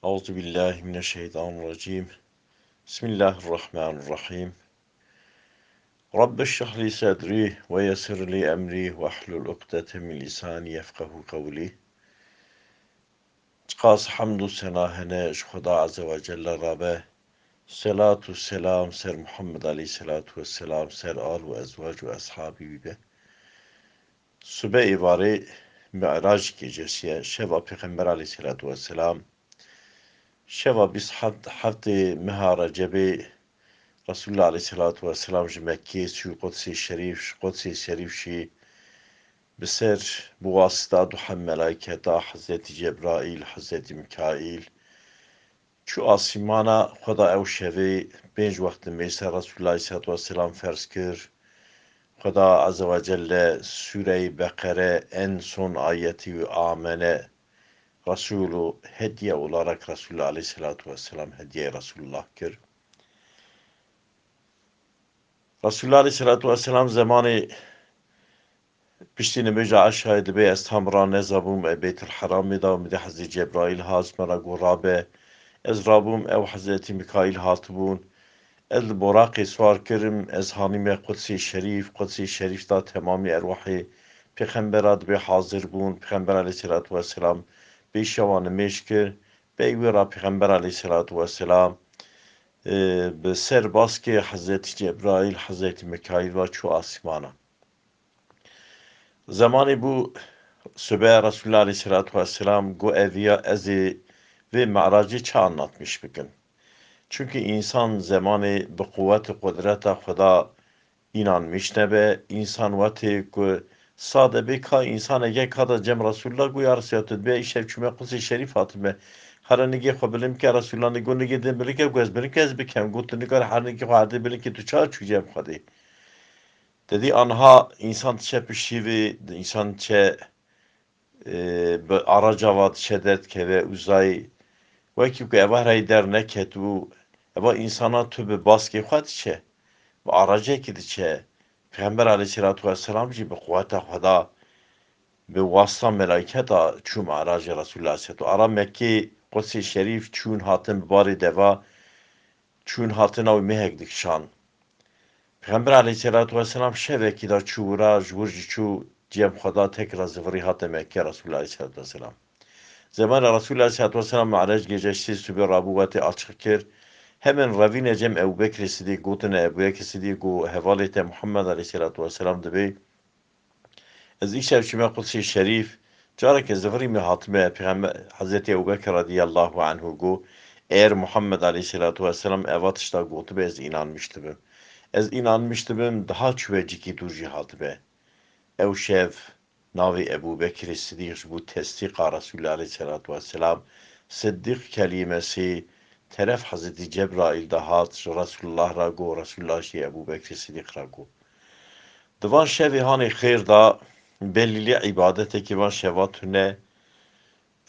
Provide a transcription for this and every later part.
Euzu billahi mineşşeytanirracim. Bismillahirrahmanirrahim. Rabbi şrah li sadri ve yessir li emri ve hlul ukdeten min lisani yefkahu kavli. Çıkas hamdü senahene şu Huda azze ve celle Rabbe. Selatu selam ser Muhammed aleyhissalatu vesselam ser al ve ezvac ve ashabi be. Sübe-i vari Mi'raç gecesiye şeva Peygamber aleyhissalatu vesselam şeva biz hafte meha Recebe Resulullah Aleyhisselatü Vesselam ji Mekke şu Kudsi Şerif şi biser bu vasıta duhan meleketa Hazreti Cebrail, Hazreti Mikail şu asimana Xuda ev şevi benc vakti meyse Resulullah Aleyhisselatü Vesselam ferz kir Xuda Azze ve Celle Sure-i Bekare en son ayeti ve amene Resulü hediye olarak Resulullah Aleyhisselatü Vesselam hediye Resulullah kir. Resulullah Aleyhisselatü Vesselam zamanı piştini meca aşağıda be estamra nezabum e Beytül Haram'ı da mide Hazreti Cebrail hazmara gurabe ez rabum ev Hazreti Mikail hatibun ez boraqi suar kirim ez hanime Kudsi Şerif da tamami ervahi Peygamberat be hazır bun Peygamber Aleyhisselatü Vesselam be şavanı meşkir be vera Peygamber Aleyhisselatü Vesselam به سر باز که حضرت جبرائیل حضرت میکائیل و çu asmana. Zamanı bu Sübeyye Resulullah Aleyhisselatü Vesselam bu eviya ezi ve Mi'racı çı anlatmış bugün. Çünkü insan zamanı bu kuvvet-i kudrete Xuda inanmış ne be insan vati ku sade be ka insan ege kada cem Resulullah gu yarsiyatı be şevçüme Kudsi Şerif hatime هرنگی خو بلیم که رسول الله نگونی گیدم بلی که گوز بلی که از بکم گوت نگار هرنگی خو عرده بلی که تو چهار چوجم خودی dedi anha insan çe pişivi insan çe aracavat şedet ke ve uzay ve ki ku eva rayder ne ketu eva insana tübe baskı xat çe ve araca ki çe Peygamber Aleyhissalatu vesselam ji be kuvveta Xuda به واسطه ملائکت چوم عراج رسول الله ست و آرام مکی قدس شریف چون هاتن باری دوا چون هاتن او مهک دکشان پیغمبر علیه الصلاة و السلام شبه کی دا چورا جورج چو جیم خدا تکرار زفری هاتن مکی رسول الله علیه الصلاة و السلام زمان رسول الله علیه السلام معراج گجشتی سوبر رابوات açık kir hemen ravine cem Ebu Bekir Siddiq gotine Ebu Bekir Siddiq go hevalete Muhammed aleyhissalatu vesselam debi از ایش شما قدسی شریف جاره که زفری می حاتمه پیغمبر حضرت ابوبکر رضی الله عنه گو eğer Muhammed Aleyhisselatü Vesselam evatışta gotu be ez inanmıştım. Ez inanmıştım daha çüveciki durji hatbe. Ev şev navi Ebu Bekir Siddiq bu tesdika Resulullah Aleyhisselatü Vesselam Siddiq kelimesi teref Hazreti Cebrail dahat Resulullah ra go Resulullah şi Ebu Bekir Siddiq ra go. Divan şevi hani xeyr da belli ibadete ki van şevatune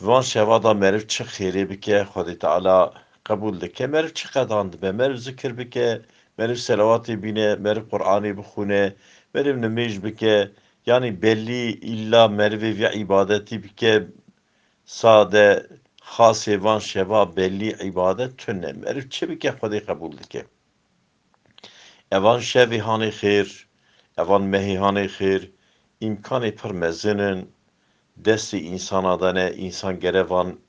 van şevada merv çı xeyri bike Xudi Teala kabul dike merv çı qadandı be merv zikir bike merv selavati bine merv Kur'an'ı bixune merv nemej bike yani belli illa mervi ve ibadeti bike sade xase van şeva belli ibadet tünne merv çı bike Xudi kabul dike evan şevi hani xeyr evan mehi hani xeyr imkanı permezinin desti insana da ne insan gerevan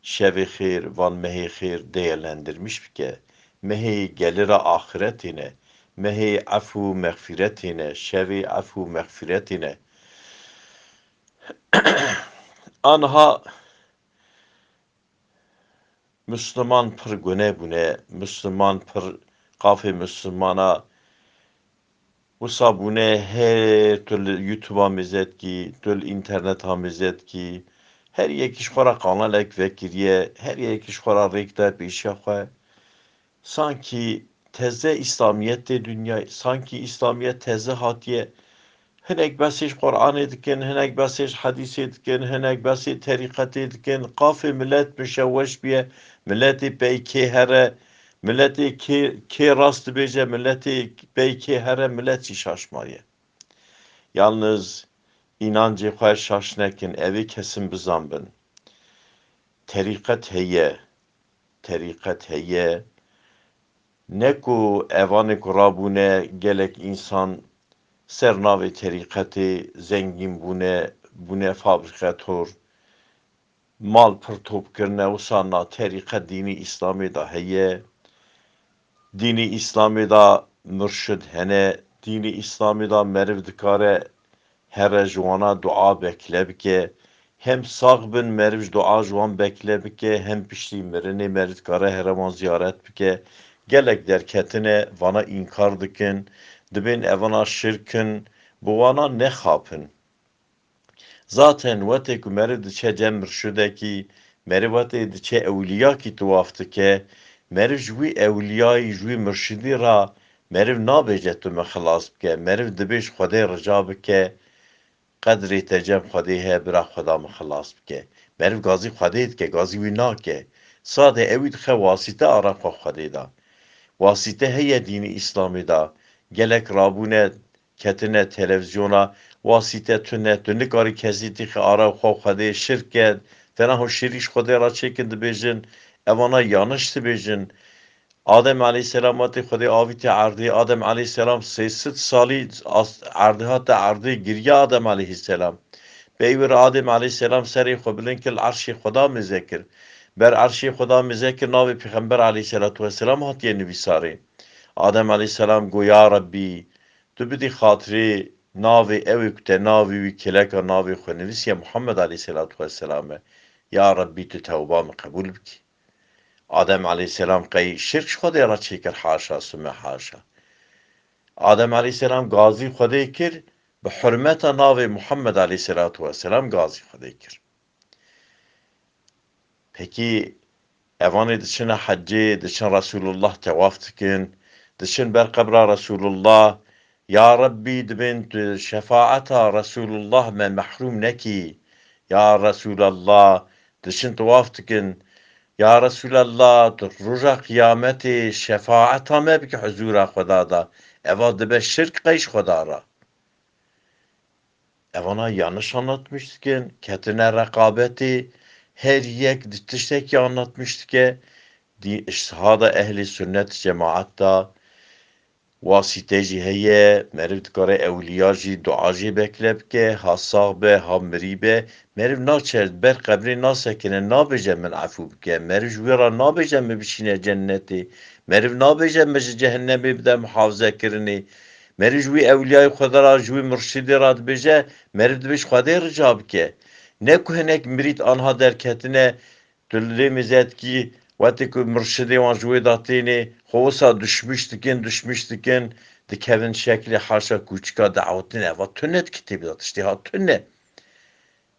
şevi xeyr van mehi xeyr değerlendirmiş ki mehi gelire ahiretine mehi afu mağfiretine şevi afu mağfiretine anha Müslüman pır güne bune Müslüman pır kafi Müslümana Usabune her türlü YouTube'a mizet ki, türlü internet'a mizet ki, her yekiş xora kanalek vekiriye, her yekiş xora rekte peşe xwe. Sanki teze İslamiyet de dünya, sanki İslamiyet teze hatiye. Hinek besiş Kur'an dikin, hinek besiş hadis dikin, hinek besiş tarikat dikin. Kafi millet müşevveş biye, milleti peyki here, milleti ki rast bece, milleti peyki here, milleti şaşmayı. Yalnız inancı koy şaşnekin, evi kesin bizambın. Tarikat heye, طریقت هیه نکو اوان کرابونه گلک انسان سرناوی طریقت زنگین بونه فابریکاتور مال پرتوب کرنه و سانا طریقت دینی اسلامی دا هیه دینی اسلامی دا مرشد هنه دینی اسلامی دا مرو دکاره هر جوانا دعا بکله بکه hem sağ bin merv dua juan bekle bike hem pişti merine merit kare heraman ziyaret bike gelek derketine vana inkar dikin dibin evana şirkin bu vana ne kapın zaten vate ku merv diçe cem mürşüdeki merv vate diçe evliya ki tuvaftı ke merv jwi evliyayı jwi mürşidi ra merv nabece tu me xelas bike merv dibiş xwedê rıca bike قدری تجم خودی هی برا خدا مخلاص بکه مرو گازی خودی که گازی وی ناکه ساده اوید خو واسطه آرا خو خودی دا واسطه هی دینی اسلامی دا گلک رابونه کتنه تلویزیونا واسطه تونه کاری کسی خو آرا خو خودی شرکت فنا هو شریش خودی را چکند بیجن اوانا یانش بیجن آدم علیه السلام وقتی خودی آویت عرضی آدم علیه السلام 300 سالی عرضیات عرضی گریه آدم علیه السلام بیور آدم علیه السلام سری خو بلن که العرش خدا مذکر بر عرش خدا مذکر ناوی پیغمبر علیه السلام هاتیه نویساری آدم علیه السلام گو یا ربی تو بدی خاطری ناوی اوی کته ناوی وی کلکا ناوی خو نویسی محمد علیه السلام یا ربی تو توبام قبول بکی آدم علیه السلام قی شرک خودی را چی کر حاشا سمه حاشا آدم علیه السلام گازی خودی کر به حرمت ناو محمد علیه السلام گازی خودی کر پکی اوانی دچن حجی دچن رسول الله تواف کن دچن بر قبر رسول الله یا ربی دبن شفاعت رسول الله من محروم نکی یا رسول الله دچن تواف کن یا رسول الله روزا قیامت شفاعت همه بک حضور خدا دا اوا دبه شرک قیش خدا را اوانا yanlış anlatmıştı ketine rekabeti her yek tişteki anlatmıştı ki iştihada ehli sünnet cemaatta vasiteci heye meriv dikare evliyaji duaji beklep ke hasag be hamribe meriv naçer ber kabri nasakine nabece min afu ke meriv jwira nabece mi bişine cenneti meriv nabece mi cehennemi bide muhafaza kirini meriv jwi evliyay xudara jwi mürşidi rad beje meriv dibiş xwedê rica bike ne kuhenek mirit anha derketine tüllü mizet ki وقتی که مرشدی وان جوی داتینی خواسا düşmüştükin dikevin şekli haşa küçük davetine ve tünnet kitabı datıştı ha tünne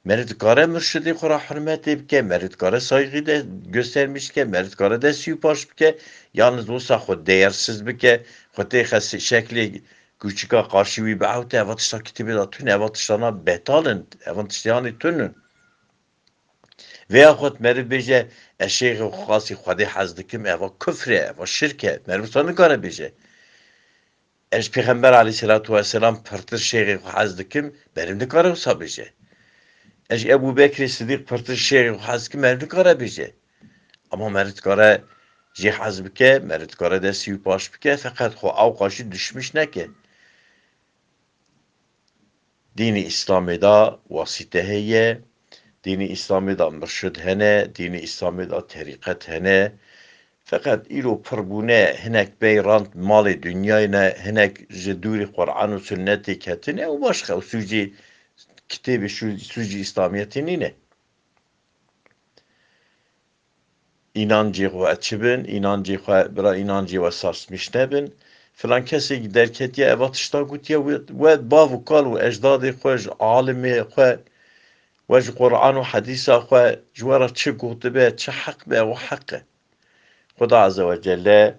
meritkare mürşidi kura hürmet ebke meritkare saygı da göstermiş ke meritkare da süpaş bike yalnız olsa xod değersiz bike xote xasi şekli küçük karşı bir bağıtı evet işte kitabı da tünne evet işte betalın evet işte yani tünün veya خود مرد بیجه اشیخ خاصی خودی حز دکم اوا کفره اوا شرکه مرد بسانه کاره بیجه اش پیغمبر علیه السلام پرتر شیخ حز دکم مرد نکاره حساب بیجه اش ابو بکر صدیق پرتر شیخ حز دکم مرد نکاره بیجه اما مرد کاره جی حز بکه مرد کاره دستی و پاش بکه فقط خو او قاشی düşmüş نکه دین اسلامی دا واسطه هیه دینی اسلامی دا مرشد هنه دینی اسلامی دا طریقت هنه فقط ایرو پربونه هنک بیران مال دنیای نه هنک جدوری قرآن و سنتی کتنه و başka و سوجی کتاب سوجی اسلامیتی نینه inancı و açıbın inancı bira inancı ve sarsmış nebin falan kesi derketiye evatışta gutiye ve bavu kal ve ecdadı xoş alimi xoş وج قرآن و حديث أخوة جوارة چه قوت به چه حق به و حقه خدا عز وجل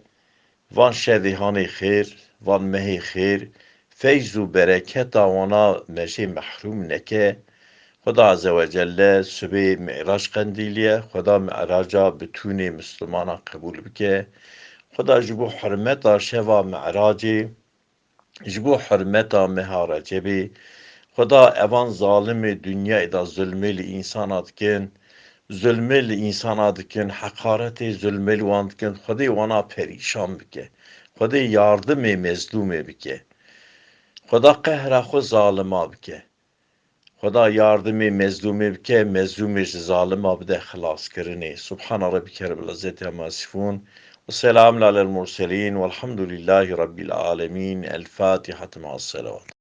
وان شديهاني خير وان مهي خير فيز و بركة وانا مجي محروم نكه خدا عز وجل سبي معراج قنديلية خدا معراجا بتوني مسلمانا قبول بكه خدا جبو حرمتا شوا معراجي جبو حرمتا مهارجبي خدا اوان ظالم دنیا دا ظلملی انسانات کن zulmel insana dikin, hakareti zulmel wan dikin, Xwedê wana perîşan bike. Xwedê yardımê mezlûmê bike. Xweda qehra xwe zalima bike. Xweda yardımê mezlûmê bike, mezlûmê ji zalima bide xilaskirinê. Subhana rabbike rabbil izzeti amma yasifûn. Ve selamun alel murselîn velhamdülillahi rabbil âlemîn. El Fâtihatu ma'as selavat.